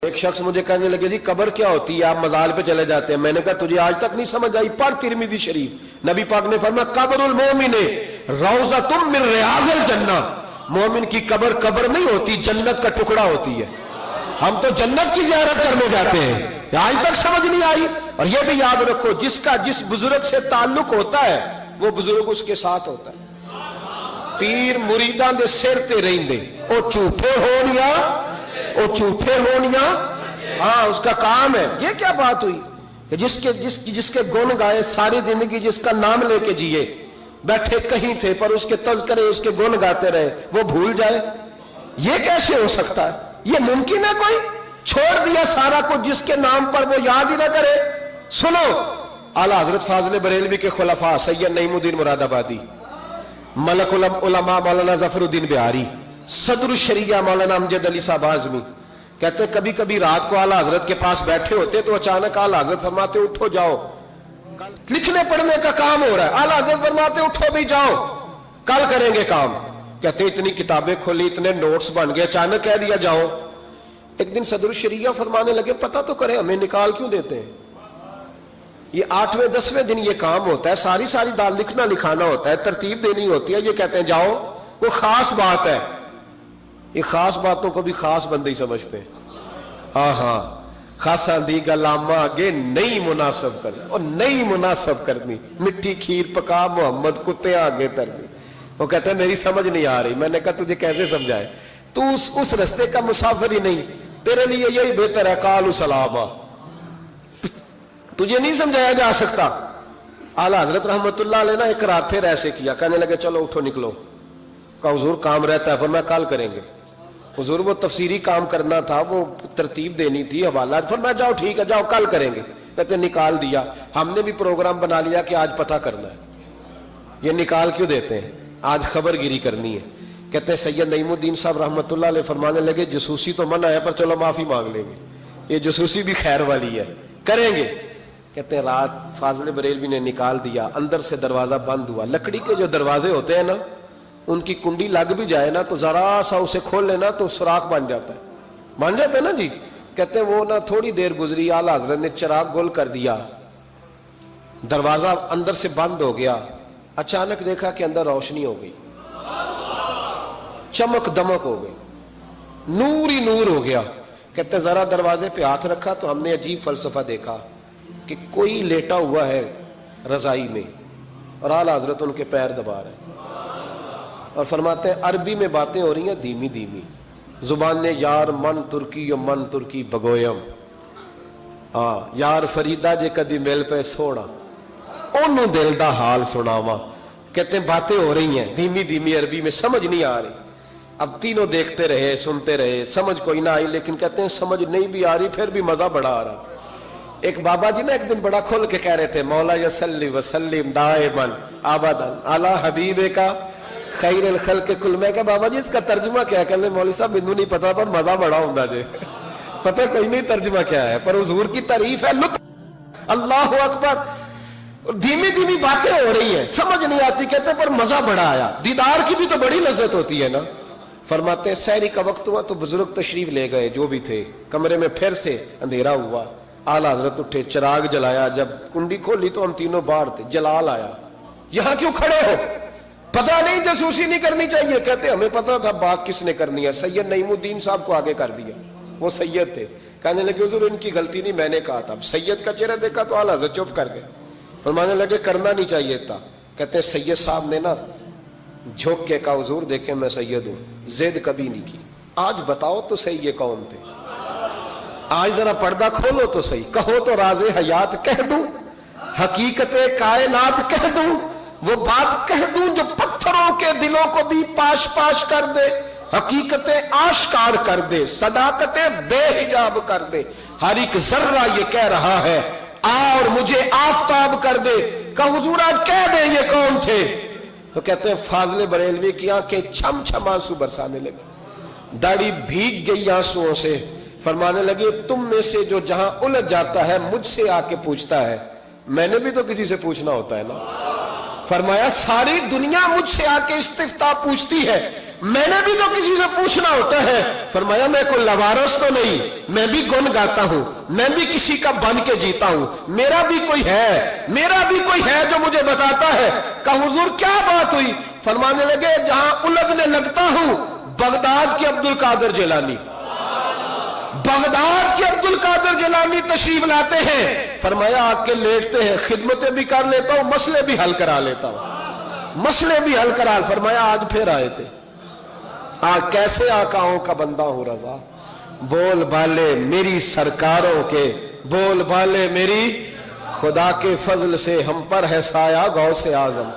ایک شخص مجھے کہنے لگے جی قبر کیا ہوتی ہے، آپ مزار پہ چلے جاتے ہیں. میں نے کہا تجھے آج تک نہیں سمجھ آئی، پڑھ ترمذی شریف. نبی پاک نے فرمایا قبر المومن روضۃ من ریاض الجنہ. مومن کی قبر قبر نہیں ہوتی، جنت کا ٹکڑا ہوتی ہے. ہم تو جنت کی زیارت کرنے جاتے ہیں، آج تک سمجھ نہیں آئی. اور یہ بھی یاد رکھو جس کا جس بزرگ سے تعلق ہوتا ہے وہ بزرگ اس کے ساتھ ہوتا ہے. پیر مریداں دے سر تے رہندے، او جھوٹے ہون یا او جھوٹے ہون یا ہاں اس کا کام ہے. یہ کیا بات ہوئی کہ جس کے گن گائے ساری زندگی، جس کا نام لے کے جیے، بیٹھے کہیں تھے پر اس کے تذکرے اس کے گن گاتے رہے، وہ بھول جائے؟ یہ کیسے ہو سکتا ہے؟ یہ ممکن ہے؟ کوئی چھوڑ دیا سارا کچھ جس کے نام پر وہ یاد ہی نہ کرے. سنو اعلیٰ حضرت فاضل بریلوی کے خلفاء سید نعیم الدین مراد آبادی، ملک العلماء مولانا ظفر الدین بہاری، صدر الشریعہ مولانا امجد علی صاحب اعظمی کہتے ہیں کبھی کبھی رات کو اعلیٰ حضرت کے پاس بیٹھے ہوتے تو اچانک اعلیٰ حضرت فرماتے اٹھو جاؤ، لکھنے پڑھنے کا کام ہو رہا ہے. اعلیٰ حضرت فرماتے اٹھو بھی جاؤ، کل کریں گے کام. کہتے اتنی کتابیں کھولی، اتنے نوٹس بن گئے، اچانک کہہ دیا جاؤ. ایک دن صدر الشریعہ فرمانے لگے پتہ تو کریں ہمیں نکال کیوں دیتے ہیں؟ یہ 8ویں 10ویں دن یہ کام ہوتا ہے، ساری دال لکھنا لکھانا ہوتا ہے، ترتیب دینی ہوتی ہے. یہ کہتے ہیں جاؤ، وہ خاص بات ہے. یہ خاص باتوں کو بھی خاص بندے ہی سمجھتے ہیں. ہاں خاصا دی گلامہ آگے نہیں مناسب کرنی، اور نہیں مناسب کرنی. مٹھی کھیر پکا محمد کتے آگے ترنی. وہ کہتے ہیں میری سمجھ نہیں آ رہی. میں نے کہا تجھے کیسے سمجھائے؟ تو اس رستے کا مسافر ہی نہیں، تیرے لیے یہی بہتر ہے قالوا سلاما. تجھے نہیں سمجھایا جا سکتا. اعلیٰ حضرت رحمت اللہ علیہ نے ایک رات پھر ایسے کیا، کہنے لگے چلو اٹھو نکلو. کہا حضور کام رہتا ہے، فرمایا کل کریں گے. حضور وہ تفسیری کام کرنا تھا، وہ ترتیب دینی تھی، حوالہ. فرمایا جاؤ ٹھیک ہے جاؤ کل کریں گے. کہتے نکال دیا. ہم نے بھی پروگرام بنا لیا کہ آج پتہ کرنا ہے. یہ نکال کیوں دیتے ہیں؟ آج خبر گیری کرنی ہے. کہتے ہیں سید نعیم الدین صاحب رحمت اللہ علیہ فرمانے لگے جاسوسی تو منع ہے پر چلو معافی مانگ لیں گے، یہ جاسوسی بھی خیر والی ہے، کریں گے. کہتے ہیں رات فاضل بریلوی نے نکال دیا. اندر سے دروازہ بند ہوا. لکڑی کے جو دروازے ہوتے ہیں نا، ان کی کنڈی لگ بھی جائے نا تو ذرا سا اسے کھول لینا تو سوراخ بن جاتا ہے، مان جاتا ہے نا جی. کہتے ہیں وہ نا تھوڑی دیر گزری، اعلیٰ حضرت نے چراغ گول کر دیا، دروازہ اندر سے بند ہو گیا. اچانک دیکھا کہ اندر روشنی ہو گئی، چمک دمک ہو گئی، نور ہی نور ہو گیا. کہتے ہیں ذرا دروازے پہ ہاتھ رکھا تو ہم نے عجیب فلسفہ دیکھا کہ کوئی لیٹا ہوا ہے رضائی میں اور اعلیٰ حضرت ان کے پیر دبا رہے ہیں اور فرماتے ہیں عربی میں باتیں ہو رہی ہیں دھیمی دھیمی. زبان نے یار من ترکی و من ترکی بگویم، یار فریدہ جے کدی مل پہ سوڑا انہوں دل دا حال سناوا. کہتے ہیں باتیں ہو رہی ہیں دھیمی دھیمی عربی میں، سمجھ نہیں آ رہی. اب تینوں دیکھتے رہے سنتے رہے، سمجھ کوئی نہ آئی. لیکن کہتے ہیں سمجھ نہیں بھی آ رہی پھر بھی مزہ بڑا آ رہا. ایک بابا جی نا ایک دن بڑا کھول کے کہہ رہے تھے مولا یصلی وسلم دائما ابدا علی حبیب کا خیر الخلق کل. میں کہ بابا جی اس کا ترجمہ کیا ہے؟ کہتے مولوی صاحب مینوں نہیں پتا پر مزہ بڑا ہوندا جے. پتہ کوئی نہیں ترجمہ کیا ہے، پر حضور کی تعریف ہے، لطف. اللہ اکبر. دھیمی دھیمی باتیں ہو رہی ہیں، سمجھ نہیں آتی. کہتے پر مزہ بڑا آیا. دیدار کی بھی تو بڑی لذت ہوتی ہے نا. فرماتے ہیں سحری کا وقت ہوا تو بزرگ تشریف لے گئے جو بھی تھے. کمرے میں پھر سے اندھیرا ہوا. اعلیٰ حضرت اٹھے، چراغ جلایا. جب کنڈی کھولی تو ہم تینوں باہر تھے. جلال آیا، یہاں کیوں کھڑے ہو؟ پتہ نہیں جاسوسی نہیں کرنی چاہیے. کہتے ہمیں پتہ تھا بات کس نے کرنی ہے. سید نعیم الدین صاحب کو آگے کر دیا، وہ سید تھے. کہنے لگے حضور ان کی غلطی نہیں، میں نے کہا تھا. اب سید کا چہرہ دیکھا تو اعلیٰ حضرت چپ کر گئے. فرمانے لگے کرنا نہیں چاہیے تھا. کہتے ہیں سید صاحب نے نا جھوک کے کہا حضور دیکھیں میں سید ہوں، زد کبھی نہیں کی. آج بتاؤ تو صحیح یہ کون تھے؟ آج ذرا پردہ کھولو تو صحیح. کہو تو راز حیات کہہ دوں، حقیقت کائنات کہہ دوں، وہ بات کہہ دوں جو پتھروں کے دلوں کو بھی پاش پاش کر دے، حقیقتیں آشکار کر دے، صداقتیں بے حجاب کر دے. ہر ایک ذرہ یہ کہہ رہا ہے اور مجھے آفتاب کر دے. کہ حضور آج کہہ دیں یہ کون تھے؟ تو کہتے ہیں فاضل بریلوی کی آنکھیں چھم چھم آنسو برسانے لگے، داڑھی بھیگ گئی آنسوؤں سے. فرمانے لگے تم میں سے جو جہاں الجھ جاتا ہے مجھ سے آ کے پوچھتا ہے، میں نے بھی تو کسی سے پوچھنا ہوتا ہے نا. فرمایا ساری دنیا مجھ سے آ کے استفتاء پوچھتی ہے، میں نے بھی تو کسی سے پوچھنا ہوتا ہے. فرمایا میں کوئی لوارث تو نہیں, میں بھی گن گاتا ہوں, میں بھی کسی کا بن کے جیتا ہوں, میرا بھی کوئی ہے جو مجھے بتاتا ہے. کہا حضور کیا بات ہوئی؟ فرمانے لگے جہاں الگنے لگتا ہوں بغداد کے عبد القادر جیلانی, بغداد کے عبد القادر جیلانی تشریف لاتے ہیں. فرمایا آ کے لیٹتے ہیں, خدمتیں بھی کر لیتا ہوں, مسئلے بھی حل کرا لیتا ہوں, مسئلے بھی حل کرا. فرمایا آج پھر آئے تھے. کیسے آقاؤں کا بندہ ہوں رضا, بول بالے میری سرکاروں کے, بول بالے میری, خدا کے فضل سے ہم پر ہے سایہ غوث اعظم.